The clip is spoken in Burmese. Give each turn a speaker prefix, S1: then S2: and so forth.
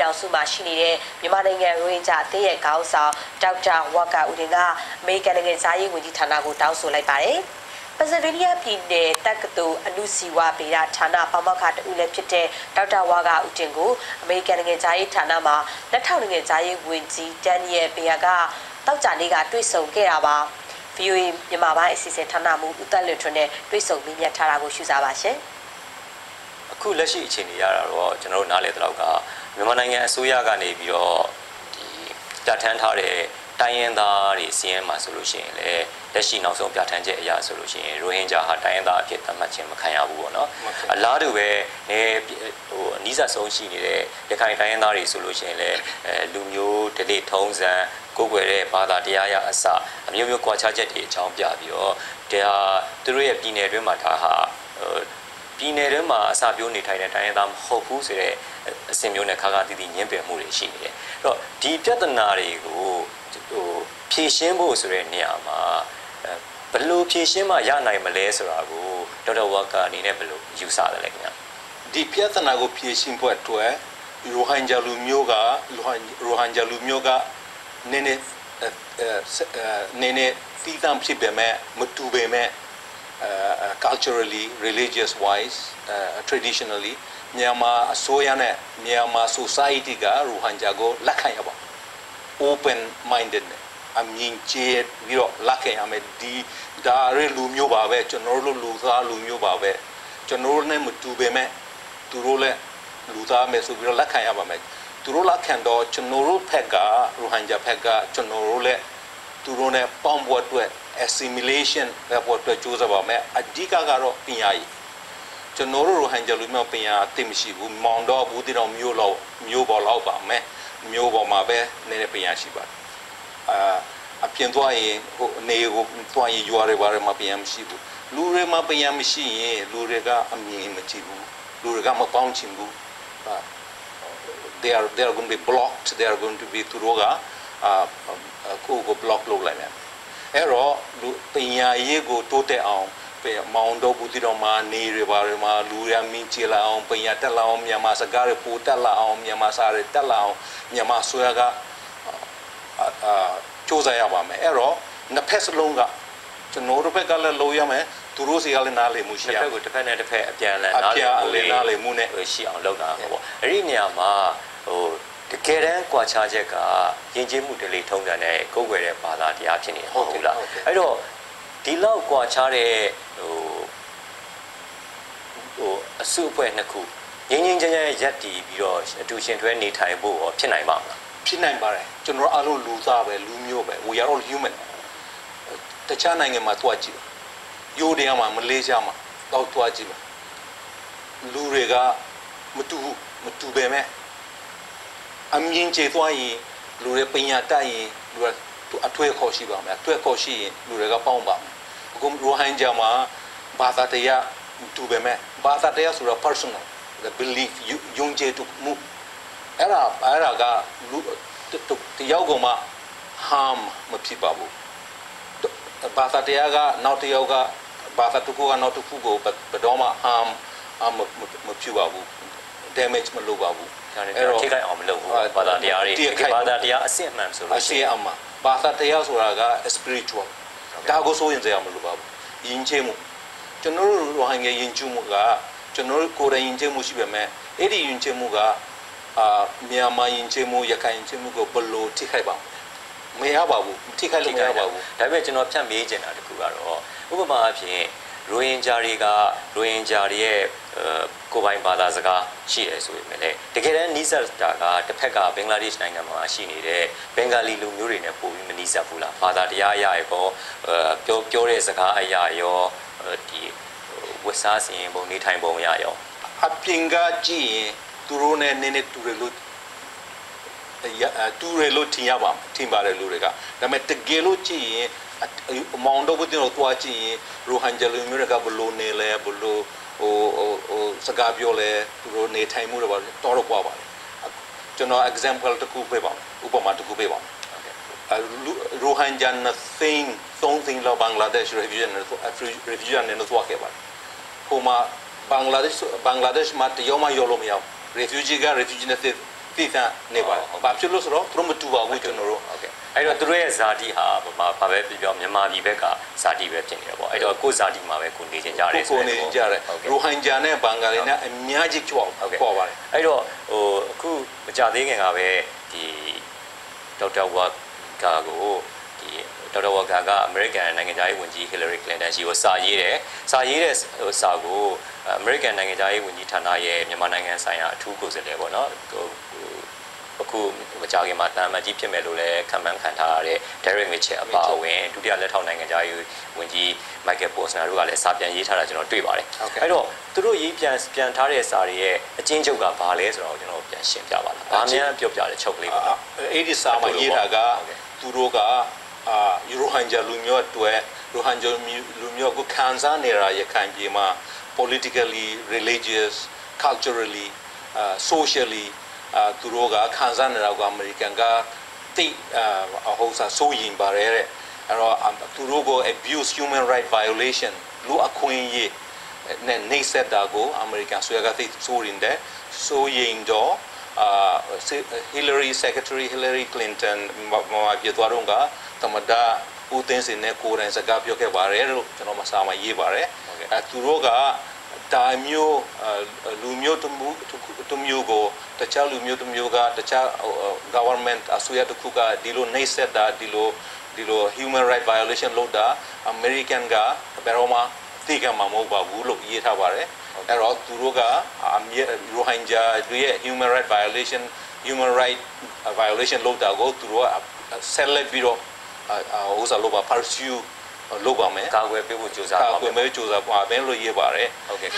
S1: ထောင်စုမှာရှိနေတဲ့မြန်မာနိုင်ငံရိုဟင်ဂျာအသင်းရဲ့ခေါင်းဆောင်ဒေါက်တာဝါကာဦးတင်ကအမေရိကန်နိုင်ငံသားရေးဝန်ကြီးဌာနကိုတောင်းဆိုလိုက်ပါတယ်ပန်ဆယ်ဗေးနီးယားပြည်နယ်တက္ကသိုလ်အနုစီဝဗေဒဌာနပေါမခတဦးလည်းဖြစ်တဲ့ဒေါက်တာဝါကာဦးတင်ကိုအမေရိကန်နိုင်ငံသားရေးဌာနမှာလက်ထောက်နိုင်ငံသားရေးဝန်ကြီးဒန်နီယယ်ဘေယာကတောက်ကြနေ့ကတွေ့ဆုံခဲ့တာပါ VOA မြန်မာပိုင်းအစီအစဉ်ဌာနမှဦးသက်လွင်ထွန်းနဲ့တွေ့ဆုံမိမြတ်ထားတာကိုရှုစားပါရှင်
S2: အခုလက်ရှိအခြေအနေရတာတော့ကျွန်တော်တို့နားလည်တဲ့လောက်ကမြန်မာနိုင်ငံအစိုးရကနေပြီးတော့ဒီပြဋ္ဌာန်းထားတဲ့တိုင်းရင်းသားတွေစီးရင်မှာဆိုလို့ရှိရင်လည်းလက်ရှိနောက်ဆုံးပြဋ္ဌာန်းချက်အရာဆိုလို့ရှိရင်ရိုဟင်ဂျာဟာတိုင်းရင်းသားအဖြစ်သတ်မှတ်ခြင်းမခံရဘူးပေါ့နော်အလားတူပဲနေဟိုအနည်းဆက်ဆုံးရှိနေတဲ့ရခိုင်တိုင်းရင်းသားတွေဆိုလို့ရှိရင်လည်းလူမျိုးဓလေ့ထုံးစံကိုယ်ွယ်တဲ့ဘာသာတရားရအစအမျိုးမျိုးကွာခြားချက်တွေအကြောင်းပြပြီးတော့ဒါသူတို့ရဲ့ပြည်နယ်တွင်းမှာဒါဟာပြည်နယ်တွင်းမှာအစာပြိုးနေထိုင်တဲ့တိုင်းရင်းသားမဟုတ်ဘူးဆိုတဲ့အစဉ်မျိုးနဲ့ခါခါတီးတီးညှင်းပယ်မှုတွေရှိနေတယ်အဲ့တော့ဒီပြဿနာတွေကိုဖြေရှင်းဖို့ဆိုတဲ့နေရာမှာဘယ်လိုဖြေရှင်းမှရနိုင်မလဲဆိုတာကိုဒေါက်တာဝါကာအနေနဲ့ဘယ်လိုယူဆတယ်လဲခင်ဗျာ
S3: ဒီပြဿနာကိုဖြေရှင်းဖို့အတွက်ရိုဟင်ဂျာလူမျိုးကနည်းနည်းသီးသန့်ဖြစ်ပေမဲ့မတူပေမဲ့ culturally religious wise traditionally မြန်မာအစိုးရနဲ့မြန်မာ society ကရိုဟင်ဂျာကိုလက်ခံရပါ open minded အမြင်ကျပြီးတော့လက်ခံရမယ်ဒီဒါရလူမျိုးပါပဲကျွန်တော်တို့လူသားလူမျိုးပါပဲကျွန်တော်တို့နဲ့မတူပေမဲ့သူတို့လည်းလူသားမယ်ဆိုပြီးတော့လက်ခံရပါမယ်သူတို့လက်ခံတော့ကျွန်တော်တို့ဖက်ကရိုဟင်ဂျာဖက်ကကျွန်တော်တို့လည်းသူတို့နဲ့ပေါင်းဖို့အတွက် assimilation ပဲဖို့အတွက်ကြိုးစားပါမယ်အဓိကကတော့ပညာရေးကျွန်တော်တို့ရိုဟင်ဂျာလူမျိုးပညာသိမရှိဘူးမောင်တော့ဘူးတည်တော့မျိုးပေါ်လောက်ပါမယ်မျိုးပေါ်မှာပဲနည်းနည်းပညာရှိပါတယ်အပြင်သွားရင်ဟိုအနေကိုသွားရင်ရွာတွေဘာတွေမှာပညာမရှိဘူးလူတွေမှာပညာမရှိရင်လူတွေကအမြင်မကြည့်ဘူးလူတွေကမပေါင်းချင်ဘူး they are going to be blocked they are going to be သူတို့ကကို block လုပ်လိုက်တယ်အဲ့တော့ပညာရေးကိုတိုးတက်အောင်မောင်တော့ဘူးတီတော်မှာနေရပါရမှာလူရမင်းချလာအောင်ပညာတက်လာအောင်မြန်မာစကားတွေပိုတက်လာအောင်မြန်မာစာတွေတက်လာအောင်မြန်မာဆိုရကစူးစမ်းရပါမယ်အဲ့တော့နှစ်ဖက်စလုံးကကျွန်တော်တို့ဘက်ကလည်းလိုရမယ်သူတို့စီကလည်းနားလည်မှုရှိရမယ်
S2: တစ်ဖက်နဲ့တစ်ဖက်အပြန်အလှန်နားလည်မှုနဲ့ရှိအောင်လုပ်တာပေါ့အဲ့ဒီနေရာမှာဟိုတကယ်တမ်းကွာခြားချက်ကယဉ်ကျေးမှုဓလေ့ထုံးစံနဲ့ကိုယ်ွယ်တဲ့ဘာသာတရားဖြစ်နေတယ်ဟုတ်လားအဲ့တော့ဒီလောက်ကွာခြားတဲ့ဟိုအစုအဖွဲ့နှစ်ခုငြင်းချမ်းရပ်တည်ပြီးတော့အတူရှင်တွဲနေထိုင်ဖို့ရောဖြစ်နိုင်ပါမလား
S3: ဖြစ်နိုင်ပါတယ်ကျွန်တော်အားလုံးလူသားပဲလူမျိုးပဲ we are all human တခြားနိုင်ငံမှာတွားကြည့်ရိုးတရားမှာမလေးရှားမှာတော့တွားကြည့်ပါလူတွေကမတူပဲမဲ့အမြင်ကျေသွားရင်လူတွေပညာတတ်ရင်လူကအထွေခေါ်ရှိပါမယ်အထွေခေါ်ရှိရင်လူတွေကပေါင်းပါမယ်အခုရိုဟင်ဂျာမှာဘာသာတရားတူပဲမဲ့ဘာသာတရားဆိုတာ personal the belief ယုံကြည်မှုအဲ့ဒါကလူတယောက်ကမှ harm မဖြစ်ပါဘူးဘာသာတရားကနောက်တစ်ယောက်ကဘာသာတစ်ခုကနောက်တစ်ခုကိုဘယ်တော့မှ harm မဖြစ်ပါဘူး damage မလုပ်ပါဘူး
S2: အဲ့တော့ထိခိုက်အောင်မလုပ်ဘူးဘာသာတရားတွေဘာသာတရားအစစ်အမှန်ဆိုလို့ရှိရင်
S3: ဘာသာတရားဆိုတာက spiritual ဒါကိုဆိုရင်စရာမလိုပါဘူးယဉ်ကျေးမှုကျွန်တော်တို့ရိုဟင်ဂျာယဉ်ကျေးမှုကကျွန်တော်တို့ကိုယ်တိုင်ယဉ်ကျေးမှုရှိပေမဲ့အဲ့ဒီယဉ်ကျေးမှုကမြန်မာယဉ်ကျေးမှုရခိုင်ယဉ်ကျေးမှုကိုဘယ်လိုထိခိုက်ပါမရပါဘူးထိခိုက်လို့မရပါဘူး
S2: ဒါပေမဲ့ကျွန်တော်ဖြတ်မေးချင်တာတခုကတော့ဥပမာအဖြစ်ရိုဟင်ဂျာတွေရဲ့ကိုယ်ပိုင်ဘာသာစကားရှိတယ်ဆိုပေမဲ့လည်းတကယ်တမ်းနီးစပ်တာကတစ်ဖက်ကဘင်္ဂလားဒေ့ရှ်နိုင်ငံမှာရှိနေတဲ့ဘင်္ဂလီလူမျိုးတွေနဲ့ပို့ပြီးမနီးစပ်ဘူးလားဘာသာတရားအရာရောပြောတဲ့စကားအရာရောဒီဝတ်စားစင်ပုံနေထိုင်ပုံအရာရော
S3: အပြင်ကကြည့်ရင်သူတို့နဲ့နည်းနည်းတူတယ်လို့ထင်ပါတယ်လူတွေကဒါပေမဲ့တကယ်လို့ကြည့်ရင်မောင်တော့ဘုတင်တို့တွားကြည့်ရင်ရိုဟင်ဂျာလူမျိုးတွေကဘလို့နေလဲဘလို့ဟိုစကားပြောလဲသူတို့နေထိုင်မှုတွေပါတော့ကွာပါတယ်ကျွန်တော် example တစ်ခုပေးပါမယ်ဥပမာတစ်ခုပေးပါမယ်ရိုဟင်ဂျာ something လောက်ဘင်္ဂလားဒေ့ရှ် refugee နဲ့တော့ခဲ့ပါတယ်ဟိုမှာဘင်္ဂလားဒေ့ရှ်မှာတယောက်မှရောက်လို့မရဘူး refugee နဲ့ သိတာနေပါဘာဖြစ်လို့ဆိုတော့သူတို့မတူပါဘူးကျွန်တော်တို့
S2: ဟုတ်ကဲ့အဲ့တော့သူတို့ရဲ့ဇာတိဟာဘာပဲပြောမြန်မာပြည်ဘက်ကဇာတိပဲဖြစ်နေတယ်ပေါ့အဲ့တော့ကိုဇာတိမှာပဲကိုနေချင်းကြတယ်
S3: ကိုနေချင်းကြတယ်ရိုဟင်ဂျာနဲ့ဘင်္ဂါလီနဲ့အများကြီးကြောက်ပေါ်ပါတယ်
S2: အဲ့တော့အခုမကြသေးခင်ကပဲဒီဒေါက်တာဝါကာကိုဒီဒေါက်တာဝါကာကအမေရိကန်နိုင်ငံသားရေးဝန်ကြီးဟီလာရီကလင်တန်ရှိကိုစာရေးတဲ့စာကိုအမေရိကန်နိုင်ငံသားရေးဝန်ကြီးဌာနရဲ့မြန်မာနိုင်ငံဆိုင်ရာအထူးကိုယ်စားလှယ်ပေါ့နော်အခုမကြခင်မှာတာမန်ကြီးဖြစ်မယ်လို့လည်းခံမှန်းခံထားရတဲ့ Derek Mitchell အပါအဝင်ဒုတိယလက်ထောက်နိုင်ငံသားရေးဝန်ကြီး Michael Posner တို့ကလည်းစာပြန်ရေးထားတာကျွန်တော်တွေ့ပါတယ်အဲ့တော့သူတို့ရေးပြန်ထားတဲ့စာတွေရဲ့အကျဉ်းချုပ်ကဘာလဲဆိုတော့ကျွန်တော်ပြန်ရှင်းပြပါလားဘာများပြောပြတဲ့ချုပ်လေးပေါ့
S3: အဲ့ဒီစာမှာရေးတာကသူတို့ကရိုဟင်ဂျာလူမျိုးအတွက်ရိုဟင်ဂျာလူမျိုးကိုခံစားနေရတဲ့ခံပြေမှာ politically religious culturally socially သူတို့ကခံစားနေတော့အမေရိကန်ကတိဟိုစားစိုးရင်ပါတယ်တဲ့အဲ့တော့သူတို့ကို abuse human right violation လူအခွင့်အရေးနဲ့နေဆက်တာကိုအမေရိကန်ဆိုရကသိစိုးရင်တဲ့စိုးရင်တော့Secretary Hillary Clinton မှာပြသွားတော့ကသမဒဦးသိန်းစင်နဲ့ကိုယ်တိုင်စကားပြောခဲ့ပါတယ်လို့ကျွန်တော်မစာမရေးပါတယ်သူတို့ကဒါမျိုးလူမျိုးတမျိုးကိုတခြားလူမျိုးတမျိုးကတခြား government အစိုးရတစ်ခုကဒီလိုနှိပ်စက်တာဒီလို human right violation လုပ်တာ American ကဘယ်တော့မှသိကမှာမဟုတ်ပါဘူးလို့ရေးထားပါတယ်အဲ့တော့သူတို့ကရိုဟင်ဂျာတွေရဲ့ human right violation လုပ်တာကိုသူတို့ကဆက်လက်ပြီးတော့ဥစားလုပ်ပါ pursue လုပ်ပါမယ်
S2: ကာကွယ်ပေးဖို့ကြိုးစားပါမယ်
S3: ကာကွယ်ပေးကြိုးစားပါမယ်လို့ရေးပါတယ်
S2: ဟုတ်ကဲ့